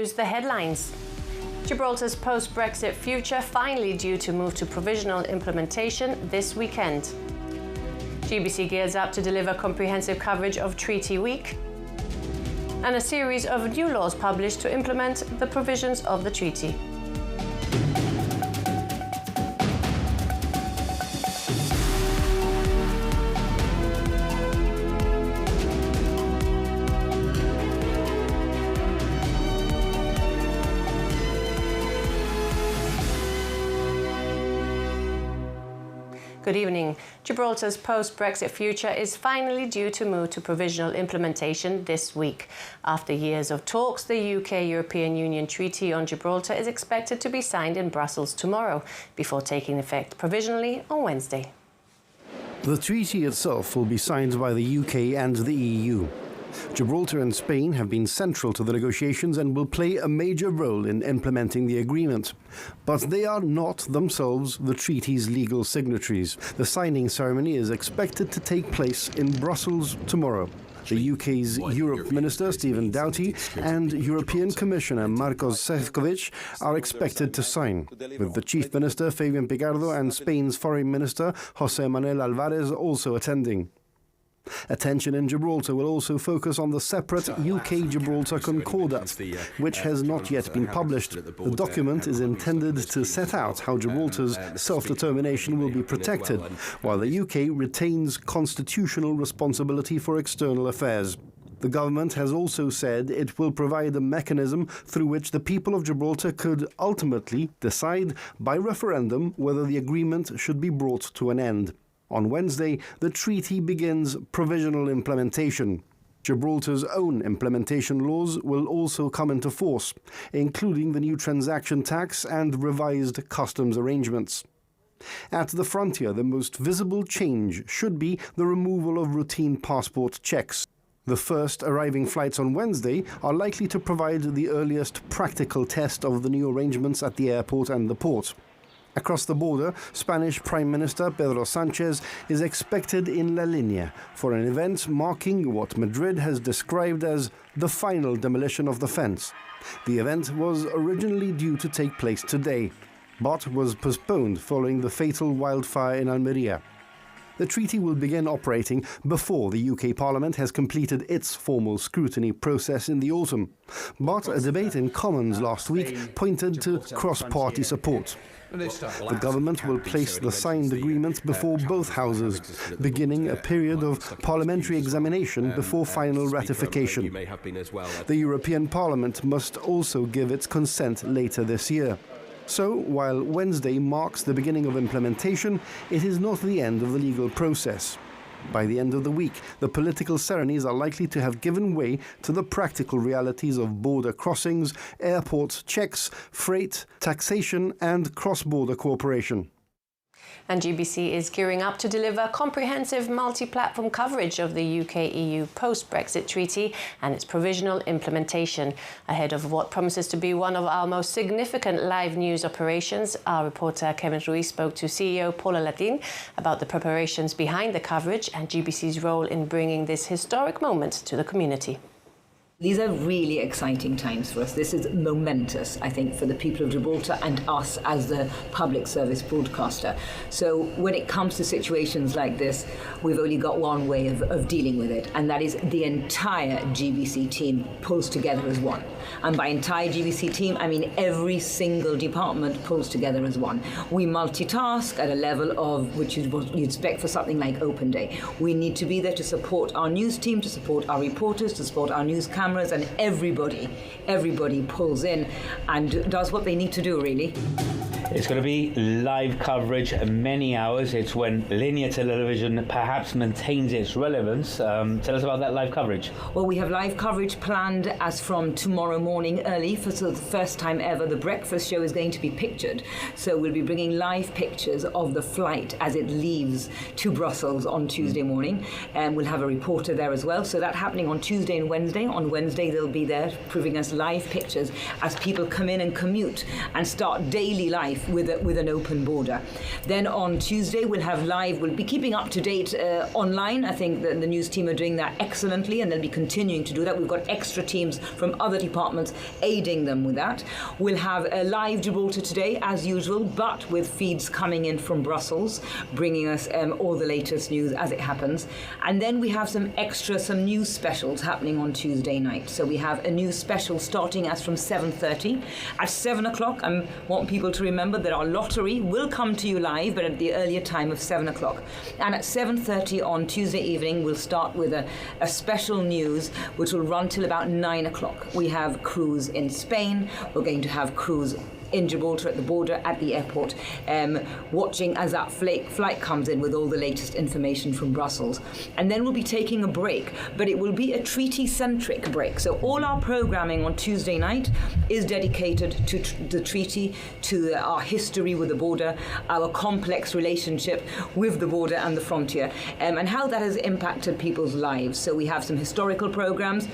Here's the headlines. Gibraltar's post-Brexit future finally due to move to provisional implementation this weekend. GBC gears up to deliver comprehensive coverage of Treaty Week. And a series of new laws published to implement the provisions of the treaty. Good evening. Gibraltar's post-Brexit future is finally due to move to provisional implementation this week. After years of talks, the UK-European Union Treaty on Gibraltar is expected to be signed in Brussels tomorrow, before taking effect provisionally on Wednesday. The treaty itself will be signed by the UK and the EU. Gibraltar and Spain have been central to the negotiations and will play a major role in implementing the agreement. But they are not themselves the treaty's legal signatories. The signing ceremony is expected to take place in Brussels tomorrow. The UK's Europe Minister, Stephen Doughty, and European Commissioner Marcos Sefcovic are expected to sign, with the Chief Minister, Fabian Picardo, and Spain's Foreign Minister, José Manuel Alvarez, also attending. Attention in Gibraltar will also focus on the separate UK-Gibraltar Concordat, which has not yet been published. The document is intended to set out how Gibraltar's self-determination will be protected, while the UK retains constitutional responsibility for external affairs. The government has also said it will provide a mechanism through which the people of Gibraltar could ultimately decide by referendum whether the agreement should be brought to an end. On Wednesday, the treaty begins provisional implementation. Gibraltar's own implementation laws will also come into force, including the new transaction tax and revised customs arrangements. At the frontier, the most visible change should be the removal of routine passport checks. The first arriving flights on Wednesday are likely to provide the earliest practical test of the new arrangements at the airport and the port. Across the border, Spanish Prime Minister Pedro Sánchez is expected in La Línea for an event marking what Madrid has described as the final demolition of the fence. The event was originally due to take place today, but was postponed following the fatal wildfire in Almería. The treaty will begin operating before the UK Parliament has completed its formal scrutiny process in the autumn. But a debate in Commons last week pointed to cross-party support. The government will place the signed agreement before both houses, beginning a period of parliamentary examination before final ratification. The European Parliament must also give its consent later this year. So, while Wednesday marks the beginning of implementation, it is not the end of the legal process. By the end of the week, the political ceremonies are likely to have given way to the practical realities of border crossings, airport checks, freight, taxation, and cross-border cooperation. And GBC is gearing up to deliver comprehensive multi-platform coverage of the UK-EU post-Brexit treaty and its provisional implementation. Ahead of what promises to be one of our most significant live news operations, our reporter Kevin Ruiz spoke to CEO Paula Latin about the preparations behind the coverage and GBC's role in bringing this historic moment to the community. These are really exciting times for us. This is momentous, I think, for the people of Gibraltar and us as the public service broadcaster. So when it comes to situations like this, we've only got one way of dealing with it, and that is the entire GBC team pulls together as one. And by entire GBC team, I mean every single department pulls together as one. We multitask at a level of which you'd expect for something like Open Day. We need to be there to support our news team, to support our reporters, to support our news cameras, and everybody pulls in and does what they need to do, really. It's going to be live coverage, many hours. It's when linear television perhaps maintains its relevance. Tell us about that live coverage. Well, we have live coverage planned as from tomorrow morning early. For the first time ever, the breakfast show is going to be pictured. So we'll be bringing live pictures of the flight as it leaves to Brussels on Tuesday morning. And we'll have a reporter there as well. So that's happening on Tuesday and Wednesday. On Wednesday, they'll be there proving us live pictures as people come in and commute and start daily life with an open border. Then on Tuesday we'll be keeping up to date online. I think the news team are doing that excellently, and they'll be continuing to do that. We've got extra teams from other departments aiding them with that. We'll have a live Gibraltar today as usual, but with feeds coming in from Brussels, bringing us all the latest news as it happens. And then we have some news specials happening on Tuesday night. So we have a news special starting as from 7:30. At 7 o'clock, I want people to remember that our lottery will come to you live, but at the earlier time of 7 o'clock. And at 7:30 on Tuesday evening, we'll start with a special news, which will run till about 9 o'clock. We have crews in Spain. We're going to have crews in Gibraltar at the border, at the airport, watching as that flight comes in with all the latest information from Brussels. And then we'll be taking a break, but it will be a treaty-centric break. So all our programming on Tuesday night is dedicated to the treaty, to our history with the border, our complex relationship with the border and the frontier, and how that has impacted people's lives. So we have some historical programs.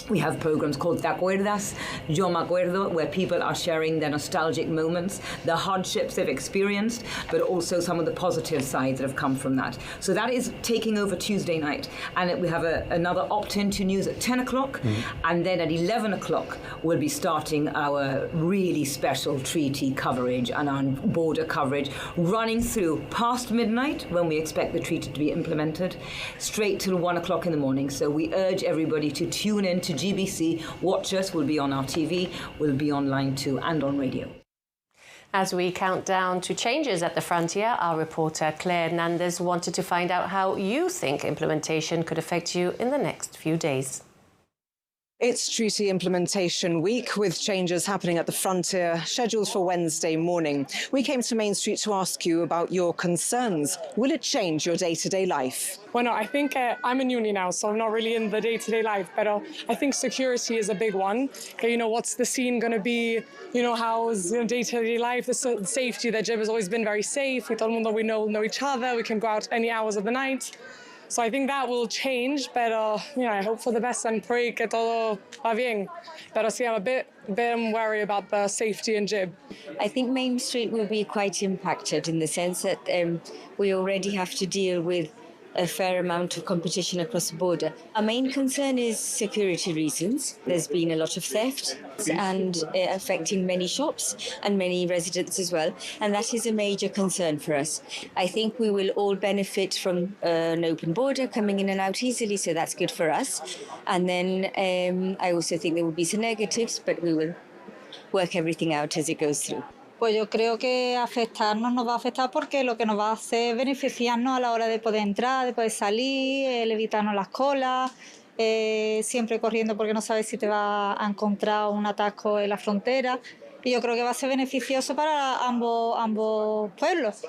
We have programs called Te Acuerdas, Yo Me Acuerdo, where people are sharing their nostalgic moments, the hardships they've experienced, but also some of the positive sides that have come from that. So that is taking over Tuesday night. And we have another opt-in to news at 10 o'clock. And then at 11 o'clock, we'll be starting our really special treaty coverage and our border coverage, running through past midnight, when we expect the treaty to be implemented, straight till 1 o'clock in the morning. So we urge everybody to tune in to GBC, watch us. We'll be on our TV, we'll be online too, and on radio. As we count down to changes at the frontier, our reporter Claire Hernandez wanted to find out how you think implementation could affect you in the next few days. It's treaty implementation week, with changes happening at the frontier scheduled for Wednesday morning. We came to Main Street to ask you about your concerns. Will it change your day-to-day life? Well, no, I think I'm in uni now, so I'm not really in the day-to-day life, but I think security is a big one. Okay, what's the scene going to be? How's day-to-day life? The safety. That Gib has always been very safe. We we know each other. We can go out any hours of the night. So I think that will change, but I hope for the best and pray que todo va bien. But I'm a bit worried about the safety in Gib. I think Main Street will be quite impacted in the sense that we already have to deal with a fair amount of competition across the border. Our main concern is security reasons. There's been a lot of theft and affecting many shops and many residents as well, and that is a major concern for us. I think we will all benefit from an open border coming in and out easily, so that's good for us. And then I also think there will be some negatives, but we will work everything out as it goes through. Pues yo creo que afectarnos nos va a afectar porque lo que nos va a hacer es beneficiarnos a la hora de poder entrar, de poder salir, el evitarnos las colas, siempre corriendo porque no sabes si te va a encontrar un atasco en la frontera. Y yo creo que va a ser beneficioso para ambos pueblos.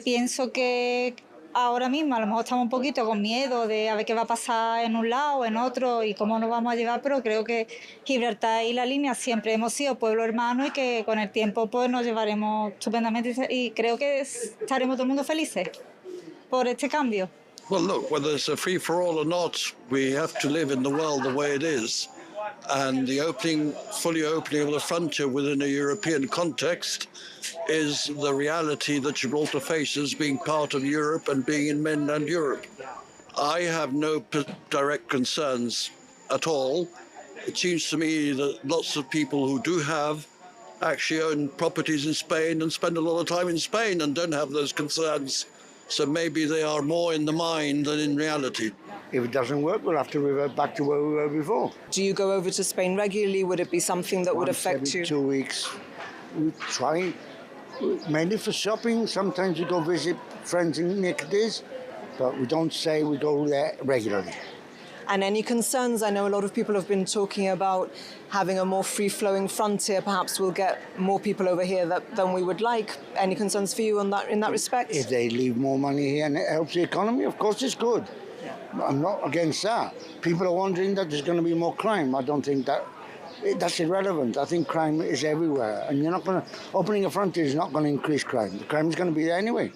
Pienso que ahora mismo a lo mejor estamos un poquito con miedo de a ver qué va a pasar en un lado o en otro y cómo nos vamos a llevar, pero creo que Gibraltar y la línea siempre hemos sido pueblo hermano y que con el tiempo pues nos llevaremos estupendamente y creo que estaremos todo el mundo felices por este cambio. Well, look, whether it's a free-for-all or not, we have to live in the world the way it is. And the fully opening of the frontier within a European context is the reality that Gibraltar faces, being part of Europe and being in mainland Europe. I have no direct concerns at all. It seems to me that lots of people who do have actually own properties in Spain and spend a lot of time in Spain and don't have those concerns. So maybe they are more in the mind than in reality. If it doesn't work, we'll have to revert back to where we were before. Do you go over to Spain regularly? Would it be something that would affect you? 2 weeks. We try, mainly for shopping. Sometimes we go visit friends in Nicodes, but we don't say we go there regularly. And any concerns? I know a lot of people have been talking about having a more free-flowing frontier. Perhaps we'll get more people over here than we would like. Any concerns for you in that respect? If they leave more money here and it helps the economy, of course it's good. I'm not against that. People are wondering that there's going to be more crime. I don't think that's irrelevant. I think crime is everywhere, and opening a frontier is not going to increase crime. The crime is going to be there anyway.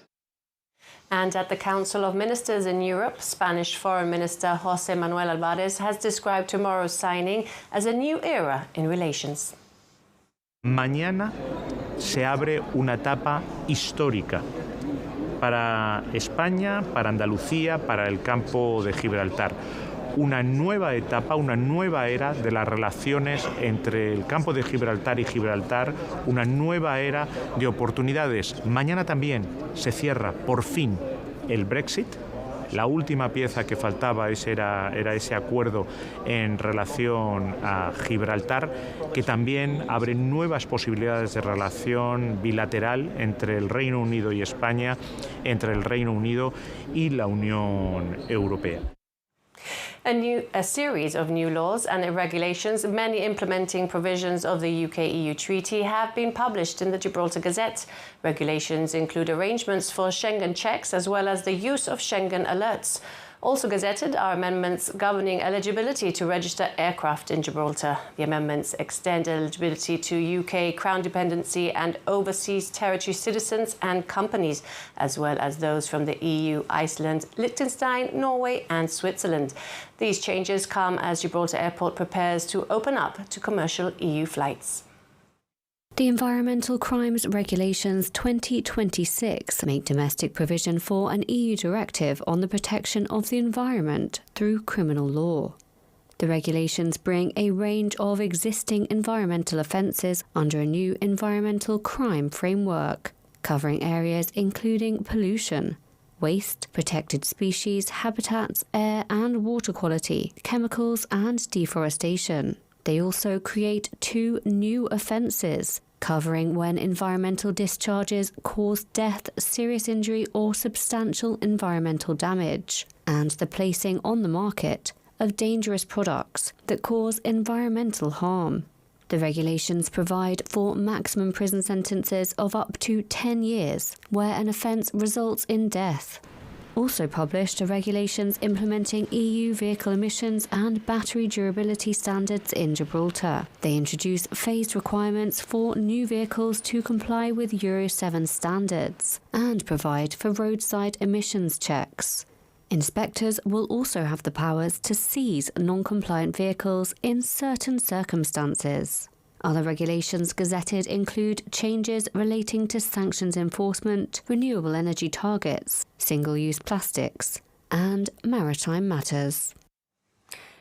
And at the Council of Ministers in Europe, Spanish Foreign Minister José Manuel Álvarez has described tomorrow's signing as a new era in relations. Mañana se abre una etapa histórica para España, para Andalucía, para el campo de Gibraltar. Una nueva etapa, una nueva era de las relaciones entre el campo de Gibraltar y Gibraltar, una nueva era de oportunidades. Mañana también se cierra, por fin, el Brexit. La última pieza que faltaba era ese acuerdo en relación a Gibraltar, que también abre nuevas posibilidades de relación bilateral entre el Reino Unido y España, entre el Reino Unido y la Unión Europea. A series of new laws and regulations, many implementing provisions of the UK-EU treaty, have been published in the Gibraltar Gazette. Regulations include arrangements for Schengen checks as well as the use of Schengen alerts. Also gazetted are amendments governing eligibility to register aircraft in Gibraltar. The amendments extend eligibility to UK Crown dependency and overseas territory citizens and companies, as well as those from the EU, Iceland, Liechtenstein, Norway and Switzerland. These changes come as Gibraltar Airport prepares to open up to commercial EU flights. The Environmental Crimes Regulations 2026 make domestic provision for an EU directive on the protection of the environment through criminal law. The regulations bring a range of existing environmental offences under a new environmental crime framework, covering areas including pollution, waste, protected species, habitats, air and water quality, chemicals and deforestation. They also create 2 new offences, covering when environmental discharges cause death, serious injury or substantial environmental damage, and the placing on the market of dangerous products that cause environmental harm. The regulations provide for maximum prison sentences of up to 10 years where an offence results in death. Also published are regulations implementing EU vehicle emissions and battery durability standards in Gibraltar. They introduce phased requirements for new vehicles to comply with Euro 7 standards and provide for roadside emissions checks. Inspectors will also have the powers to seize non-compliant vehicles in certain circumstances. Other regulations gazetted include changes relating to sanctions enforcement, renewable energy targets, single-use plastics, and maritime matters.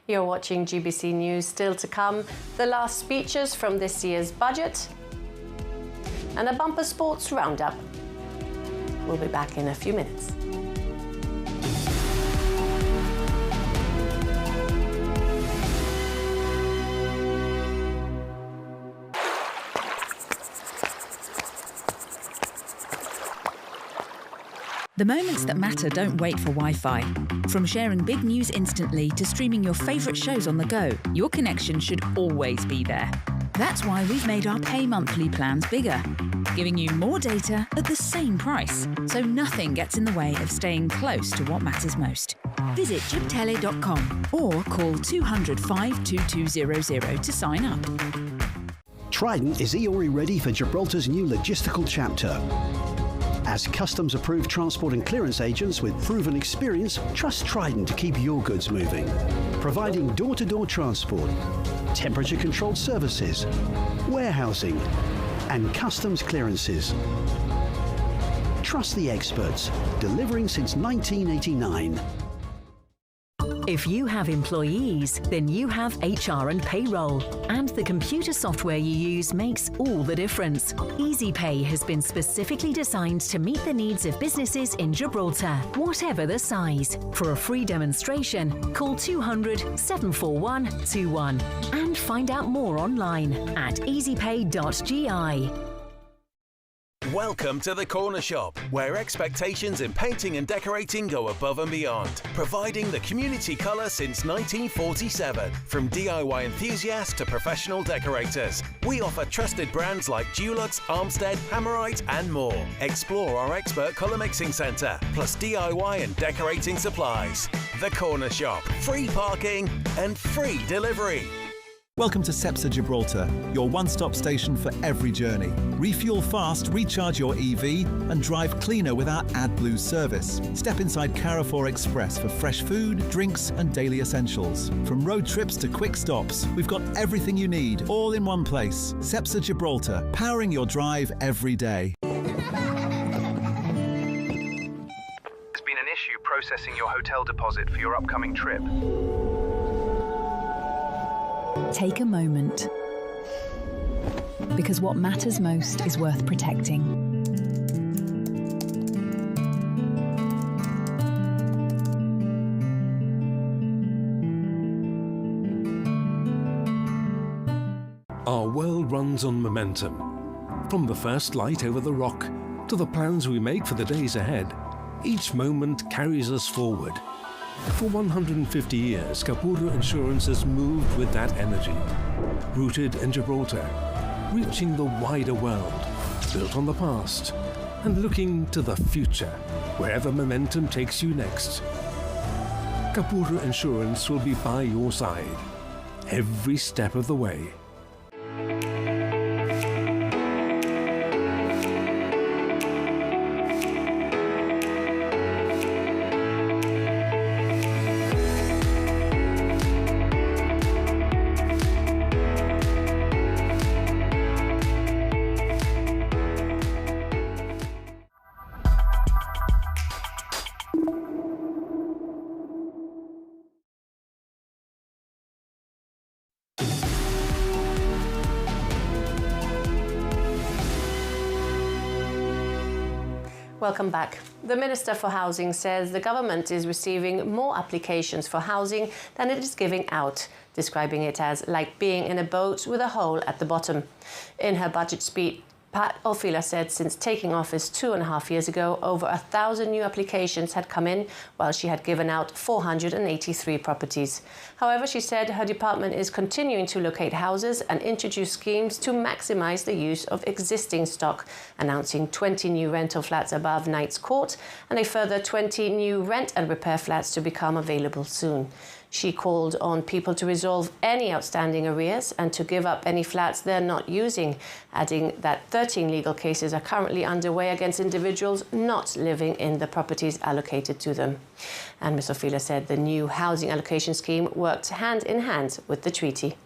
You're watching GBC News. Still to come, the last speeches from this year's budget and a bumper sports roundup. We'll be back in a few minutes. The moments that matter don't wait for Wi-Fi. From sharing big news instantly to streaming your favourite shows on the go, your connection should always be there. That's why we've made our pay monthly plans bigger, giving you more data at the same price, so nothing gets in the way of staying close to what matters most. Visit gibtele.com or call 200 52200 to sign up. Trident is EORI ready for Gibraltar's new logistical chapter. As customs-approved transport and clearance agents with proven experience, trust Trident to keep your goods moving. Providing door-to-door transport, temperature-controlled services, warehousing, and customs clearances. Trust the experts, delivering since 1989. If you have employees, then you have HR and payroll. And the computer software you use makes all the difference. EasyPay has been specifically designed to meet the needs of businesses in Gibraltar, whatever the size. For a free demonstration, call 200 741 21 and find out more online at easypay.gi. Welcome to the Corner Shop, where expectations in painting and decorating go above and beyond, providing the community colour since 1947. From DIY enthusiasts to professional decorators, we offer trusted brands like Dulux, Armstead, Hammerite and more. Explore our expert colour mixing centre, plus DIY and decorating supplies. The Corner Shop, free parking and free delivery. Welcome to Cepsa Gibraltar, your one-stop station for every journey. Refuel fast, recharge your EV and drive cleaner with our AdBlue service. Step inside Carrefour Express for fresh food, drinks and daily essentials. From road trips to quick stops, we've got everything you need, all in one place. Cepsa Gibraltar, powering your drive every day. There's been an issue processing your hotel deposit for your upcoming trip. Take a moment, because what matters most is worth protecting. Our world runs on momentum. From the first light over the rock to the plans we make for the days ahead, each moment carries us forward. For 150 years, Capurro Insurance has moved with that energy. Rooted in Gibraltar, reaching the wider world, built on the past, and looking to the future, wherever momentum takes you next. Capurro Insurance will be by your side, every step of the way. Welcome back. The Minister for Housing says the government is receiving more applications for housing than it is giving out, describing it as like being in a boat with a hole at the bottom. In her budget speech, Pat Orfila said since taking office 2.5 years ago, over 1,000 new applications had come in, while she had given out 483 properties. However, she said her department is continuing to locate houses and introduce schemes to maximise the use of existing stock, announcing 20 new rental flats above Knights Court and a further 20 new rent and repair flats to become available soon. She called on people to resolve any outstanding arrears and to give up any flats they're not using, adding that 13 legal cases are currently underway against individuals not living in the properties allocated to them. And Ms. Orfila said the new housing allocation scheme worked hand in hand with the treaty.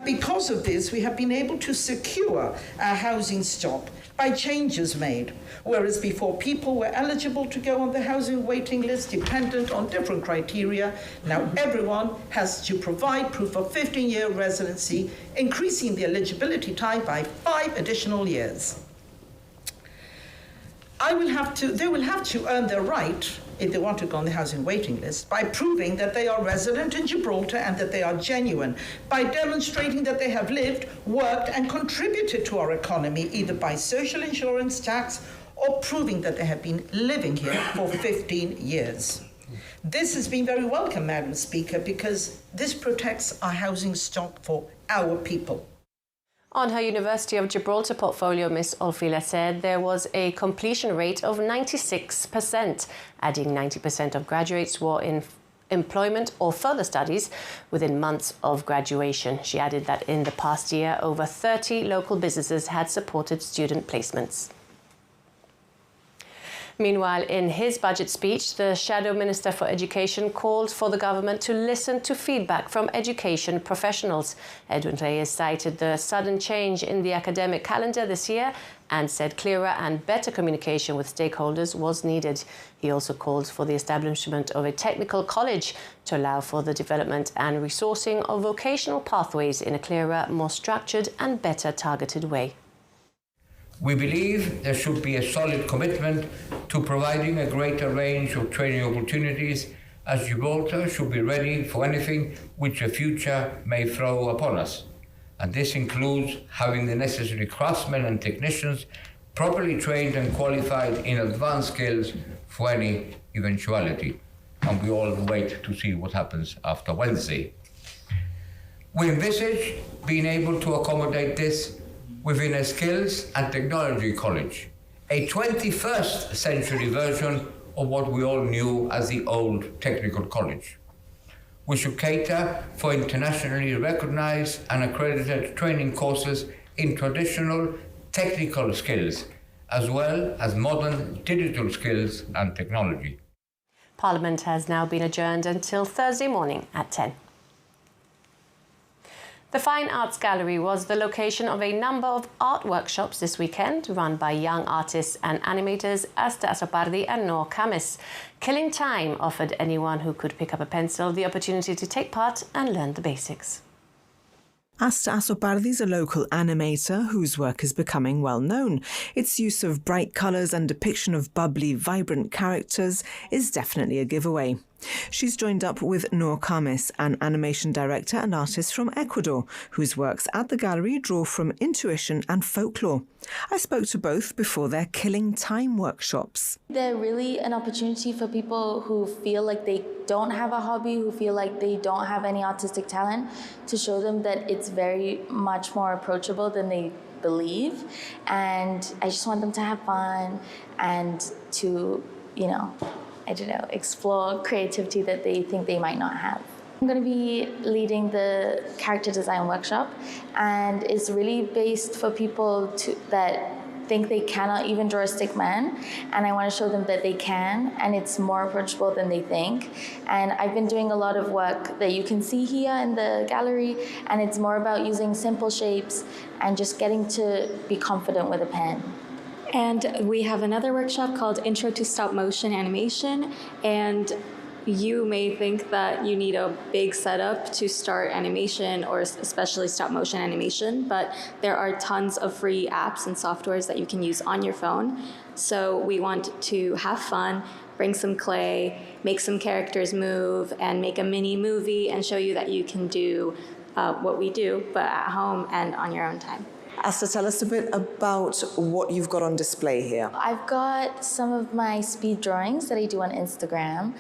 Because of this, we have been able to secure our housing stock by changes made. Whereas before people were eligible to go on the housing waiting list dependent on different criteria, now everyone has to provide proof of 15-year residency, increasing the eligibility time by 5 additional years. They will have to earn their right, if they want to go on the housing waiting list, by proving that they are resident in Gibraltar and that they are genuine, by demonstrating that they have lived, worked and contributed to our economy, either by social insurance tax or proving that they have been living here for 15 years. This has been very welcome, Madam Speaker, because this protects our housing stock for our people. On her University of Gibraltar portfolio, Ms. Orfila said there was a completion rate of 96%, adding 90% of graduates were in employment or further studies within months of graduation. She added that in the past year, over 30 local businesses had supported student placements. Meanwhile, in his budget speech, the Shadow Minister for Education called for the government to listen to feedback from education professionals. Edwin Reyes cited the sudden change in the academic calendar this year and said clearer and better communication with stakeholders was needed. He also called for the establishment of a technical college to allow for the development and resourcing of vocational pathways in a clearer, more structured and better targeted way. We believe there should be a solid commitment to providing a greater range of training opportunities, as Gibraltar should be ready for anything which the future may throw upon us. And this includes having the necessary craftsmen and technicians properly trained and qualified in advanced skills for any eventuality. And we all wait to see what happens after Wednesday. We envisage being able to accommodate this within a skills and technology college, a 21st century version of what we all knew as the old technical college. We should cater for internationally recognized and accredited training courses in traditional technical skills, as well as modern digital skills and technology. Parliament has now been adjourned until Thursday morning at 10. The Fine Arts Gallery was the location of a number of art workshops this weekend, run by young artists and animators Asta Asopardi and Noor Kamis. Killing Time offered anyone who could pick up a pencil the opportunity to take part and learn the basics. Asta Asopardi is a local animator whose work is becoming well known. Its use of bright colours and depiction of bubbly, vibrant characters is definitely a giveaway. She's joined up with Noor Kamis, an animation director and artist from Ecuador, whose works at the gallery draw from intuition and folklore. I spoke to both before their Killing Time workshops. They're really an opportunity for people who feel like they don't have a hobby, who feel like they don't have any artistic talent, to show them that it's very much more approachable than they believe. And I just want them to have fun and to, explore creativity that they think they might not have. I'm going to be leading the character design workshop, and it's really based for people that think they cannot even draw a stick man, and I want to show them that they can, and it's more approachable than they think. And I've been doing a lot of work that you can see here in the gallery, and it's more about using simple shapes and just getting to be confident with a pen. And we have another workshop called Intro to Stop Motion Animation, and you may think that you need a big setup to start animation, or especially stop motion animation, but there are tons of free apps and softwares that you can use on your phone. So we want to have fun, bring some clay, make some characters move, and make a mini movie and show you that you can do what we do, but at home and on your own time. Asta, tell us a bit about what you've got on display here. I've got some of my speed drawings that I do on Instagram,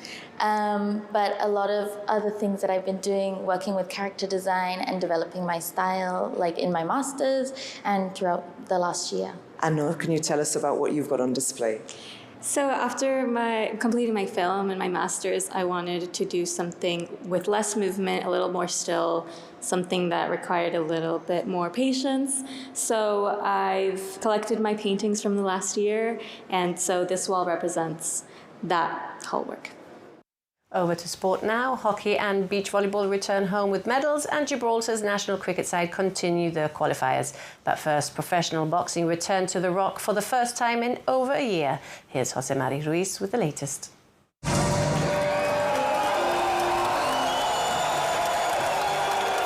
but a lot of other things that I've been doing, working with character design and developing my style, like in my masters and throughout the last year. And Noor, can you tell us about what you've got on display? So after completing my film and my master's, I wanted to do something with less movement, a little more still, something that required a little bit more patience. So I've collected my paintings from the last year, and so this wall represents that whole work. Over to sport now. Hockey and beach volleyball return home with medals, and Gibraltar's national cricket side continue their qualifiers. But first, professional boxing returned to the Rock for the first time in over a year. Here's Jose Mari Ruiz with the latest.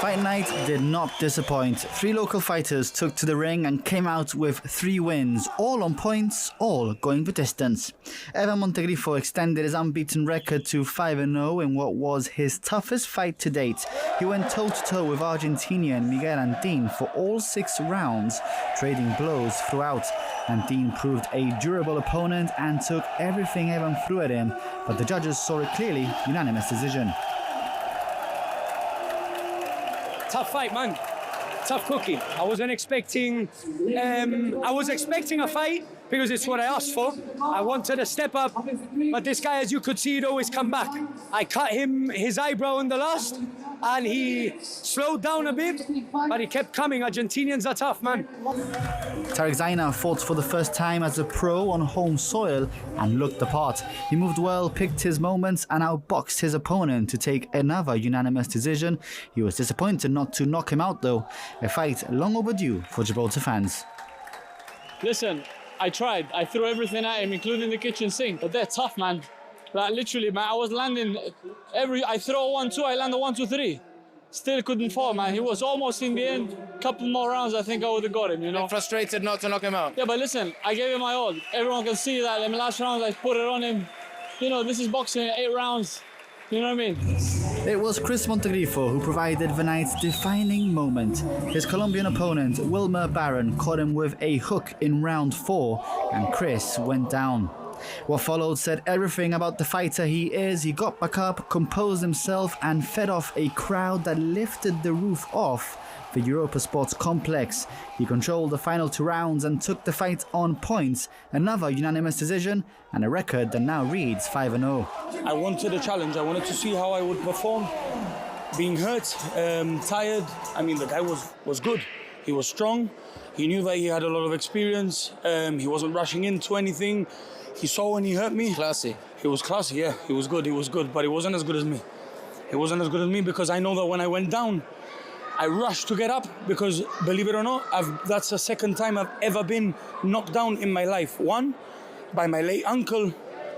Fight night did not disappoint. 3 local fighters took to the ring and came out with 3 wins, all on points, all going the distance. Evan Montegrifo extended his unbeaten record to 5-0 in what was his toughest fight to date. He went toe-to-toe with Argentinian Miguel Antin for all 6 rounds, trading blows throughout. Antin proved a durable opponent and took everything Evan threw at him, but the judges saw it clearly, unanimous decision. Tough fight, man. Tough cookie. I was expecting a fight because it's what I asked for. I wanted a step up, but this guy, as you could see, he'd always come back. I cut him his eyebrow in the last, and he slowed down a bit, but he kept coming. Argentinians are tough, man. Tarek Zaina fought for the first time as a pro on home soil and looked the part. He moved well, picked his moments, and outboxed his opponent to take another unanimous decision. He was disappointed not to knock him out, though. A fight long overdue for Gibraltar fans. Listen, I tried. I threw everything at him, including the kitchen sink. But they're tough, man. Like, literally, man, I was landing I throw 1-2, I land a 1-2-3. Still couldn't fall, man. He was almost in the end. Couple more rounds, I think I would have got him, you know. Frustrated not to knock him out. Yeah, but listen, I gave him my all. Everyone can see that. In the last round, I put it on him. You know, this is boxing, 8 rounds. You know what I mean? It was Chris Montegrifo who provided the night's defining moment. His Colombian opponent, Wilmer Barron, caught him with a hook in round 4, and Chris went down. What followed said everything about the fighter he is. He got back up, composed himself and fed off a crowd that lifted the roof off the Europa Sports complex. He controlled the final 2 rounds and took the fight on points. Another unanimous decision and a record that now reads 5-0. I wanted a challenge. I wanted to see how I would perform. Being hurt, tired. I mean, the guy was good. He was strong. He knew that he had a lot of experience. He wasn't rushing into anything. He saw when he hurt me. Classy. He was classy, yeah. He was good, but he wasn't as good as me. He wasn't as good as me because I know that when I went down, I rushed to get up because, believe it or not, that's the second time I've ever been knocked down in my life. One, by my late uncle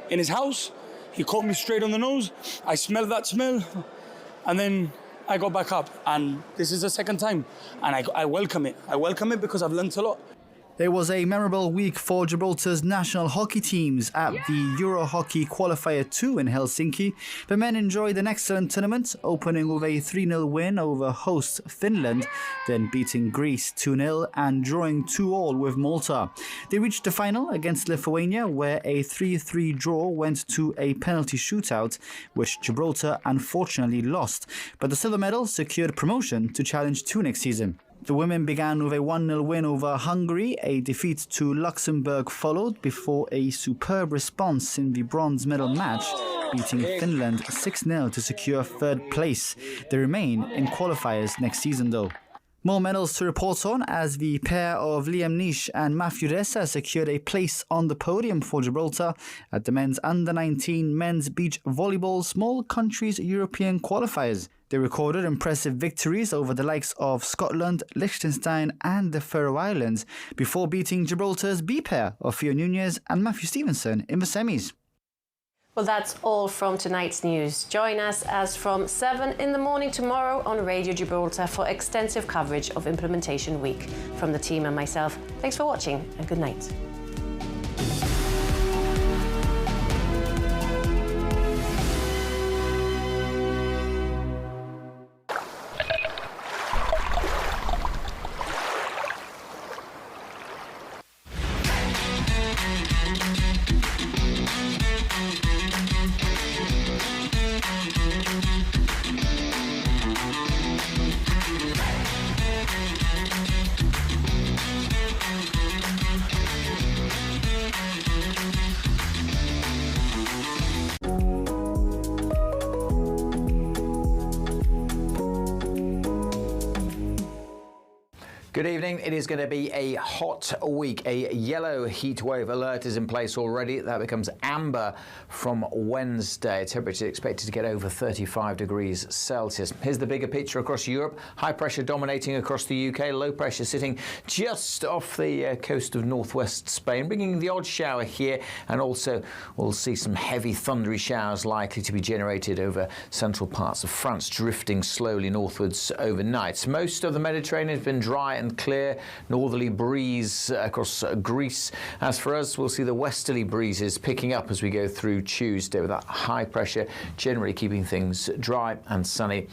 in his house. He caught me straight on the nose. I smelled that smell, and then I got back up. And this is the second time, and I welcome it. I welcome it because I've learned a lot. It was a memorable week for Gibraltar's national hockey teams at the Euro Hockey Qualifier 2 in Helsinki. The men enjoyed an excellent tournament, opening with a 3-0 win over host Finland, then beating Greece 2-0 and drawing 2-2 with Malta. They reached the final against Lithuania, where a 3-3 draw went to a penalty shootout, which Gibraltar unfortunately lost. But the silver medal secured promotion to Challenge 2 next season. The women began with a 1-0 win over Hungary. A defeat to Luxembourg followed before a superb response in the bronze medal match, beating Finland 6-0 to secure 3rd place. They remain in qualifiers next season though. More medals to report on as the pair of Liam Nish and Matthew Ressa secured a place on the podium for Gibraltar at the men's under-19 men's beach volleyball small countries European qualifiers. They recorded impressive victories over the likes of Scotland, Liechtenstein and the Faroe Islands before beating Gibraltar's B pair of Theo Nunez and Matthew Stevenson in the semis. Well, that's all from tonight's news. Join us as from 7 in the morning tomorrow on Radio Gibraltar for extensive coverage of Implementation Week. From the team and myself, thanks for watching and good night. Good evening. It is going to be a hot week. A yellow heat wave alert is in place already. That becomes amber from Wednesday. Temperature expected to get over 35 degrees Celsius. Here's the bigger picture across Europe. High pressure dominating across the UK. Low pressure sitting just off the coast of northwest Spain, bringing the odd shower here. And also we'll see some heavy thundery showers likely to be generated over central parts of France, drifting slowly northwards overnight. Most of the Mediterranean has been dry and clear, northerly breeze across Greece. As for us, we'll see the westerly breezes picking up as we go through Tuesday, with that high pressure generally keeping things dry and sunny.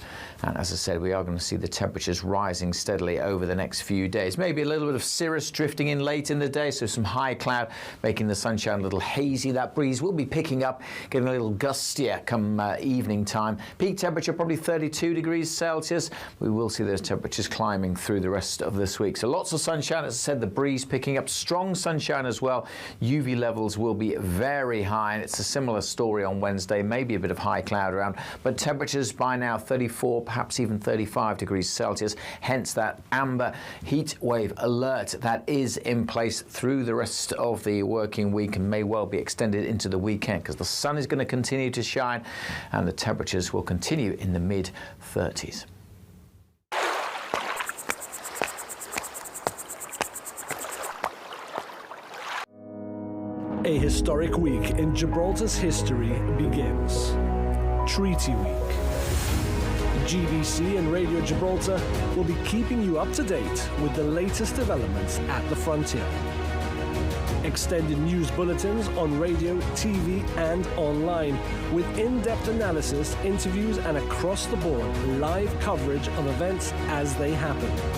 And as I said, we are going to see the temperatures rising steadily over the next few days. Maybe a little bit of cirrus drifting in late in the day, so some high cloud making the sunshine a little hazy. That breeze will be picking up, getting a little gustier come evening time. Peak temperature probably 32 degrees Celsius. We will see those temperatures climbing through the rest of this week. So lots of sunshine, as I said, the breeze picking up, strong sunshine as well. UV levels will be very high, and it's a similar story on Wednesday, maybe a bit of high cloud around, but temperatures by now 34, perhaps even 35 degrees Celsius, hence that amber heat wave alert that is in place through the rest of the working week and may well be extended into the weekend, because the sun is going to continue to shine and the temperatures will continue in the mid-30s. A historic week in Gibraltar's history begins. Treaty Week. GBC and Radio Gibraltar will be keeping you up to date with the latest developments at the frontier. Extended news bulletins on radio, TV and online, with in-depth analysis, interviews and across the board live coverage of events as they happen.